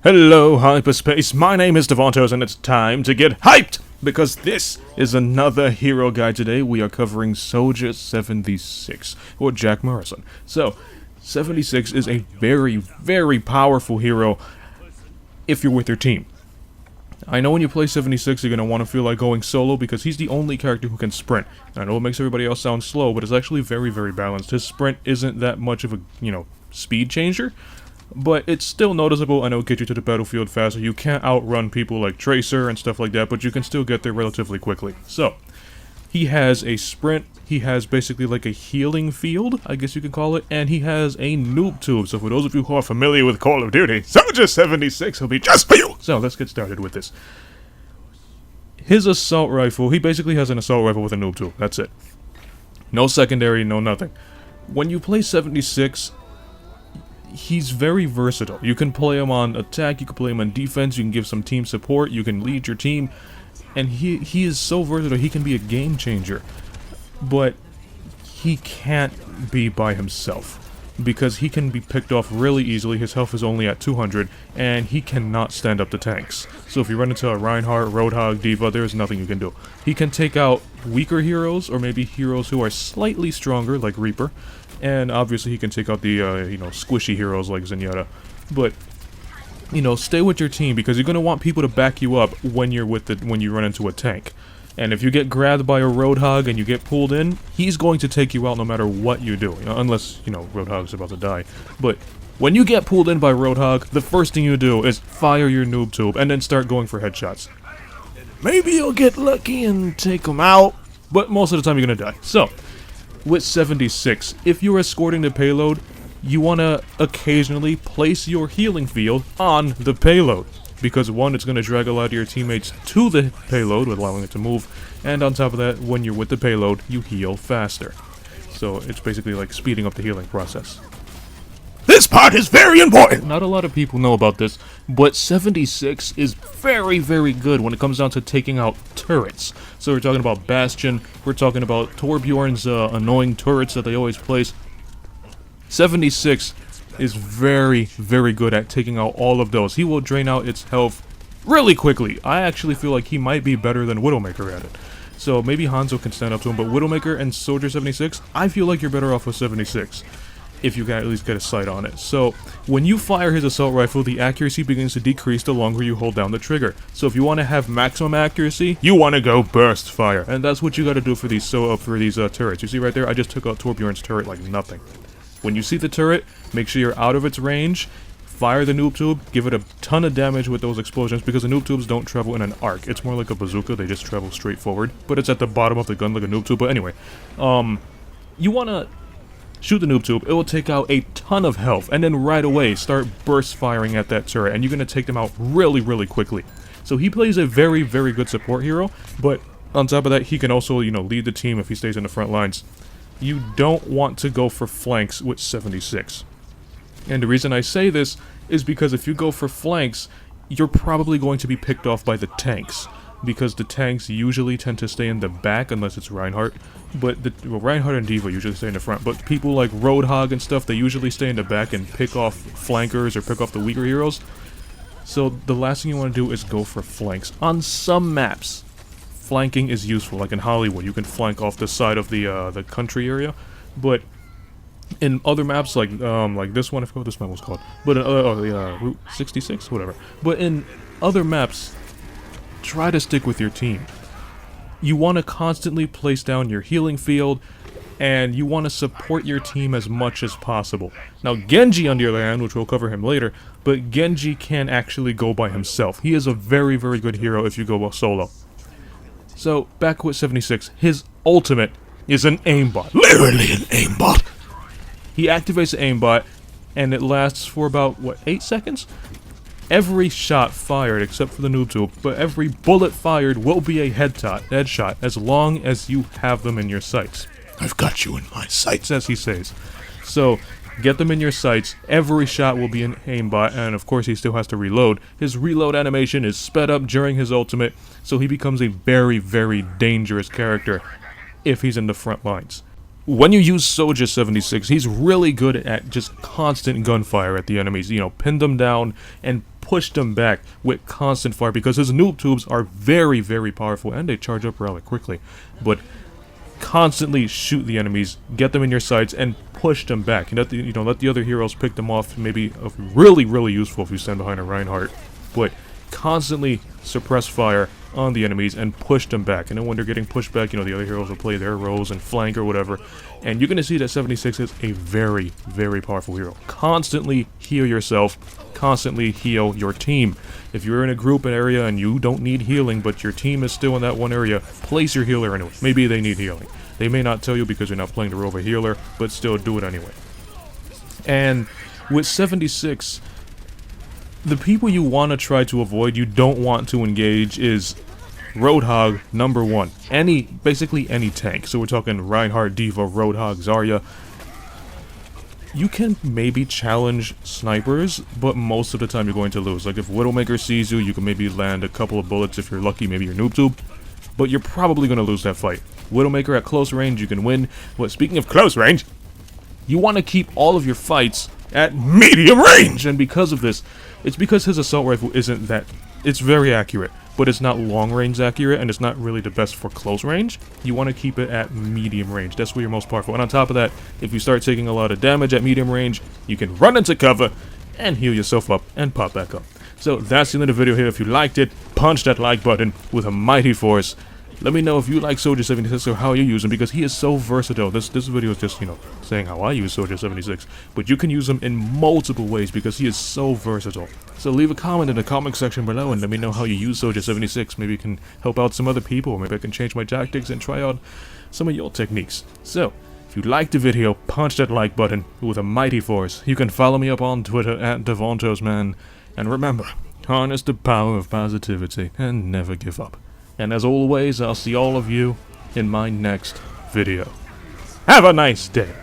Hello, hyperspace. My name is Davontos, and it's time to get hyped! Because this is another hero guide today. We are covering Soldier 76, or Jack Morrison. So, 76 is a very, very powerful hero if you're with your team. I know when you play 76, you're going to want to feel like going solo because he's the only character who can sprint. And I know it makes everybody else sound slow, but it's actually very, very balanced. His sprint isn't that much of a, speed changer. But it's still noticeable. I know it gets you to the battlefield faster. You can't outrun people like Tracer and stuff like that, but you can still get there relatively quickly. So, he has a sprint, he has basically like a healing field, I guess you could call it, and he has a noob tube. So for those of you who are familiar with Call of Duty, Soldier 76 will be just for you! So, let's get started with this. His assault rifle, he basically has an assault rifle with a noob tube. That's it. No secondary, no nothing. When you play 76, he's very versatile. You can play him on attack, you can play him on defense, you can give some team support, you can lead your team, and he is so versatile, he can be a game changer. But he can't be by himself, because he can be picked off really easily. His health is only at 200, and he cannot stand up to tanks. So if you run into a Reinhardt, Roadhog, D.Va, there's nothing you can do. He can take out weaker heroes, or maybe heroes who are slightly stronger, like Reaper. And obviously he can take out the, squishy heroes like Zenyatta. But, stay with your team because you're going to want people to back you up when you're when you run into a tank. And if you get grabbed by a Roadhog and you get pulled in, he's going to take you out no matter what you do. Unless, Roadhog's about to die. But when you get pulled in by Roadhog, the first thing you do is fire your noob tube and then start going for headshots. Maybe you'll get lucky and take him out, but most of the time you're going to die. So, with 76, if you're escorting the payload, you want to occasionally place your healing field on the payload. Because one, it's going to drag a lot of your teammates to the payload, allowing it to move. And on top of that, when you're with the payload, you heal faster. So it's basically like speeding up the healing process. This part is very important! Not a lot of people know about this, but 76 is very, very good when it comes down to taking out turrets. So we're talking about Bastion, we're talking about Torbjorn's annoying turrets that they always place. 76 is very, very good at taking out all of those. He will drain out its health really quickly. I actually feel like he might be better than Widowmaker at it. So maybe Hanzo can stand up to him, but Widowmaker and Soldier 76, I feel like you're better off with 76. If you can at least get a sight on it. So, when you fire his assault rifle, the accuracy begins to decrease the longer you hold down the trigger. So if you want to have maximum accuracy, you want to go burst fire. And that's what you got to do for these turrets. You see right there, I just took out Torbjorn's turret like nothing. When you see the turret, make sure you're out of its range, fire the noob tube, give it a ton of damage with those explosions, because the noob tubes don't travel in an arc. It's more like a bazooka, they just travel straight forward. But it's at the bottom of the gun like a noob tube. But anyway, you want to shoot the noob tube, it will take out a ton of health, and then right away start burst firing at that turret, and you're going to take them out really, really quickly. So he plays a very, very good support hero, but on top of that, he can also, lead the team if he stays in the front lines. You don't want to go for flanks with 76. And the reason I say this is because if you go for flanks, you're probably going to be picked off by the tanks. Because the tanks usually tend to stay in the back unless it's Reinhardt. But Reinhardt and D.Va usually stay in the front. But people like Roadhog and stuff, they usually stay in the back and pick off flankers or pick off the weaker heroes. So the last thing you want to do is go for flanks. On some maps, flanking is useful. Like in Hollywood, you can flank off the side of the country area. But in other maps, like this one, I forgot what this map was called. But Route 66, whatever. But in other maps, try to stick with your team. You want to constantly place down your healing field, and you want to support your team as much as possible. Now, Genji, on the other hand, which we'll cover him later, but Genji can actually go by himself. He is a very, very good hero if you go solo. So, back with 76, his ultimate is an aimbot. Literally an aimbot! He activates the aimbot, and it lasts for about, 8 seconds? Every shot fired, except for the noob tube, but every bullet fired will be a headshot, as long as you have them in your sights. I've got you in my sights, as he says. So, get them in your sights, every shot will be an aimbot, and of course he still has to reload. His reload animation is sped up during his ultimate, so he becomes a very, very dangerous character if he's in the front lines. when you use Soldier 76, he's really good at just constant gunfire at the enemies. You know, pin them down and push them back with constant fire, because his noob tubes are very, very powerful and they charge up rather quickly. But constantly shoot the enemies, get them in your sights, and push them back. Let the other heroes pick them off. Maybe really, really useful if you stand behind a Reinhardt. But constantly suppress fire on the enemies and push them back. And then when they're getting pushed back, the other heroes will play their roles and flank or whatever. And you're going to see that 76 is a very, very powerful hero. Constantly heal yourself. Constantly heal your team. If you're in a group area and you don't need healing, but your team is still in that one area, place your healer anyway. Maybe they need healing. They may not tell you because you're not playing the role of a healer, but still do it anyway. And with 76, the people you want to try to avoid, you don't want to engage, is Roadhog #1. Basically any tank. So we're talking Reinhardt, Diva, Roadhog, Zarya. You can maybe challenge snipers, but most of the time you're going to lose. Like if Widowmaker sees you, you can maybe land a couple of bullets if you're lucky, maybe your noob tube. But you're probably going to lose that fight. Widowmaker at close range, you can win. But speaking of close range, you want to keep all of your fights at medium range. And because of this, it's because his assault rifle isn't that... It's very accurate, but it's not long range accurate, and it's not really the best for close range. You want to keep it at medium range. That's where you're most powerful. And on top of that, if you start taking a lot of damage at medium range, you can run into cover and heal yourself up and pop back up. So that's the end of the video here. If you liked it, punch that like button with a mighty force. Let me know if you like Soldier 76 or how you use him, because he is so versatile. This video is just, saying how I use Soldier 76. But you can use him in multiple ways because he is so versatile. So leave a comment in the comment section below and let me know how you use Soldier 76. Maybe you can help out some other people. Maybe I can change my tactics and try out some of your techniques. So, if you liked the video, punch that like button with a mighty force. You can follow me up on Twitter at Davontos, man. And remember, harness the power of positivity and never give up. And as always, I'll see all of you in my next video. Have a nice day.